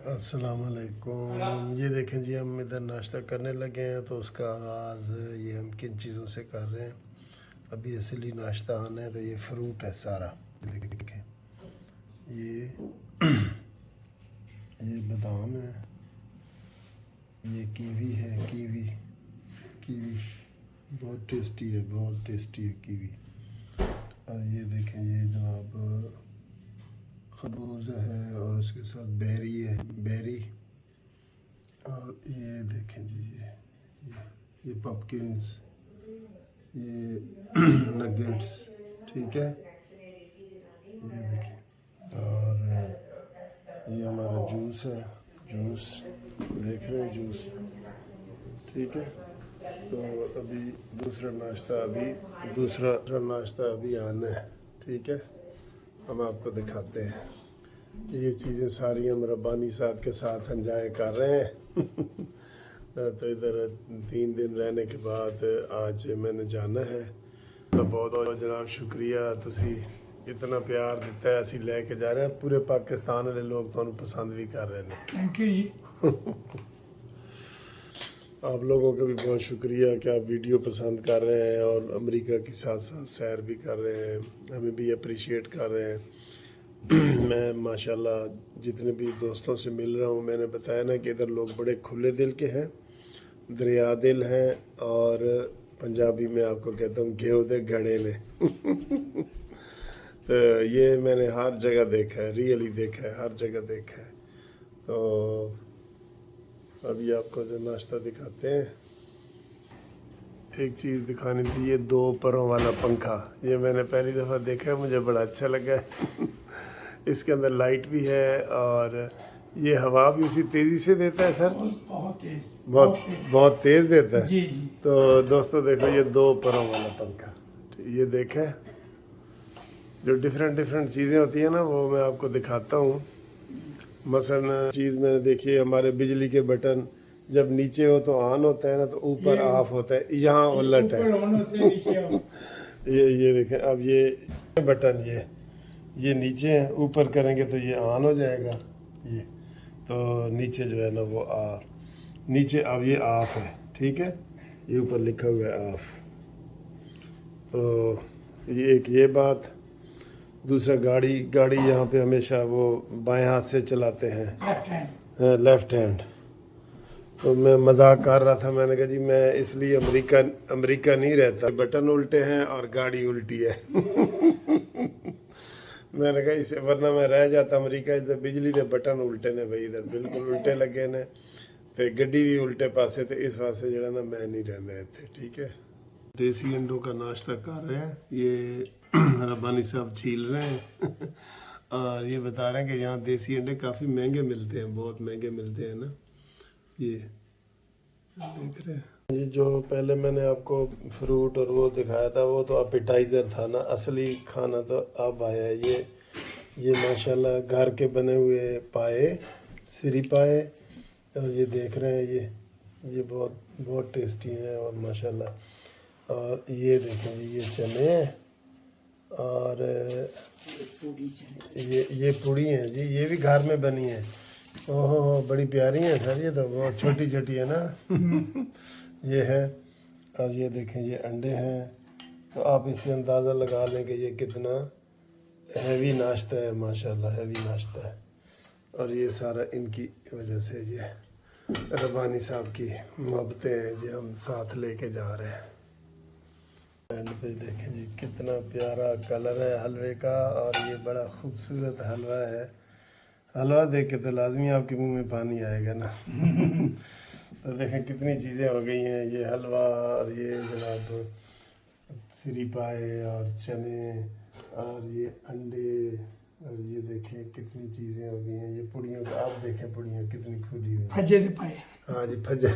अस्सलाम वालेकुम। ये देखें जी, हम इधर नाश्ता करने लगे हैं तो उसका आगाज़ ये हम किन चीज़ों से कर रहे हैं। अभी असली नाश्ता आना है तो ये फ्रूट है सारा। देखें ये बादाम है, ये कीवी है, कीवी कीवी बहुत टेस्टी है, बहुत टेस्टी है कीवी। और ये देखें ये जनाब खरबूजा है और उसके साथ बेरी है, बेरी। और ये देखें जी ये पम्पकिन्स, ये नगेट्स, ठीक है। ये देखें और ये हमारा जूस है, जूस देख रहे हैं, जूस, ठीक है। तो अभी दूसरा नाश्ता अभी आना है, ठीक है। हम आपको दिखाते हैं। ये चीज़ें सारी हम रब्बानी साहब के साथ एंजॉय कर रहे हैं। तो इधर 3 दिन रहने के बाद आज मैंने जाना है। बहुत बहुत जनाब शुक्रिया, तुसी इतना प्यार दिता है, असी लेके जा रहे हैं। पूरे पाकिस्तान वाले लोग तो पसंद भी कर रहे हैं। थैंक यू जी। आप लोगों का भी बहुत शुक्रिया कि आप वीडियो पसंद कर रहे हैं और अमेरिका के साथ साथ सैर भी कर रहे हैं, हमें भी अप्रिशिएट कर रहे हैं। मैं माशाल्लाह जितने भी दोस्तों से मिल रहा हूँ, मैंने बताया ना कि इधर लोग बड़े खुले दिल के हैं, दरिया दिल हैं, और पंजाबी में आपको कहता हूँ घेव दे घड़े ने। तो ये मैंने हर जगह देखा है, रियली देखा है, हर जगह देखा है। तो अभी आपको जो नाश्ता दिखाते हैं, एक चीज़ दिखानी थी, ये 2 परों वाला पंखा। ये मैंने पहली दफ़ा देखा है, मुझे बड़ा अच्छा लगा है। इसके अंदर लाइट भी है और ये हवा भी उसी तेज़ी से देता है सर। बहुत तेज, बहुत तेज़ देता है जी जी। तो दोस्तों देखो, ये 2 परों वाला पंखा, ये देखें। जो डिफरेंट चीज़ें होती हैं ना, वो मैं आपको दिखाता हूँ। मसलन चीज़ मैंने देखी है, हमारे बिजली के बटन जब नीचे हो तो ऑन होता है ना, तो ऊपर ऑफ होता है, यहाँ उलट है। ये देखें, अब ये बटन ये नीचे है, ऊपर करेंगे तो ये ऑन हो जाएगा, ये तो नीचे जो है ना वो नीचे अब ये ऑफ है, ठीक है। ये ऊपर लिखा हुआ है ऑफ। तो ये बात। दूसरा गाड़ी यहाँ पे हमेशा वो बाएं हाथ से चलाते हैं, लेफ्ट हैंड। तो मैं मजाक कर रहा था, मैंने कहा जी मैं इसलिए अमेरिका नहीं रहता, बटन उल्टे हैं और गाड़ी उल्टी है। मैंने कहा इसे, वरना मैं रह जाता अमेरिका। इधर बिजली के बटन उल्टे ने भाई, इधर बिल्कुल उल्टे लगे ने, तो गड्डी भी उल्टे पासे, तो इस वास्ते जो ना मैं नहीं रहना इतने, ठीक है। देसी अंडों का नाश्ता कर रहे हैं, ये रब्बानी साहब छील रहे हैं। और ये बता रहे हैं कि यहाँ देसी अंडे काफ़ी महंगे मिलते हैं, बहुत महंगे मिलते हैं ना। ये देख रहे हैं। ये जो पहले मैंने आपको फ्रूट और वो दिखाया था, वो तो अपेटाइज़र था ना, असली खाना तो अब आया है। ये माशाल्लाह घर के बने हुए पाए, सिरी पाए, और ये देख रहे हैं, ये बहुत टेस्टी हैं और माशाल्लाह। और ये देखें जी, ये चने हैं और ये पूड़ी हैं जी, ये भी घर में बनी है। ओहो बड़ी प्यारी है सर, ये तो बहुत छोटी है ना। ये है, और ये देखें ये अंडे हैं। तो आप इससे अंदाज़ा लगा लें कि ये कितना हैवी नाश्ता है, माशाल्लाह हैवी नाश्ता है। और ये सारा इनकी वजह से, ये रब्बानी साहब की मोहब्बतें हैं जी, हम साथ लेके जा रहे हैं। एंड पे देखें जी कितना प्यारा कलर है हलवे का, और ये बड़ा खूबसूरत हलवा है। हलवा देख के तो लाजमी आपके मुंह में पानी आएगा ना। तो देखें कितनी चीज़ें हो गई हैं, ये हलवा और ये जनाब सिरी पाए और चने और ये अंडे, और ये देखें कितनी चीज़ें हो गई हैं। ये पुड़ियों का आप देखें, पुड़ियाँ कितनी फूली हुई हैं। फजे पाए, हाँ जी फजे।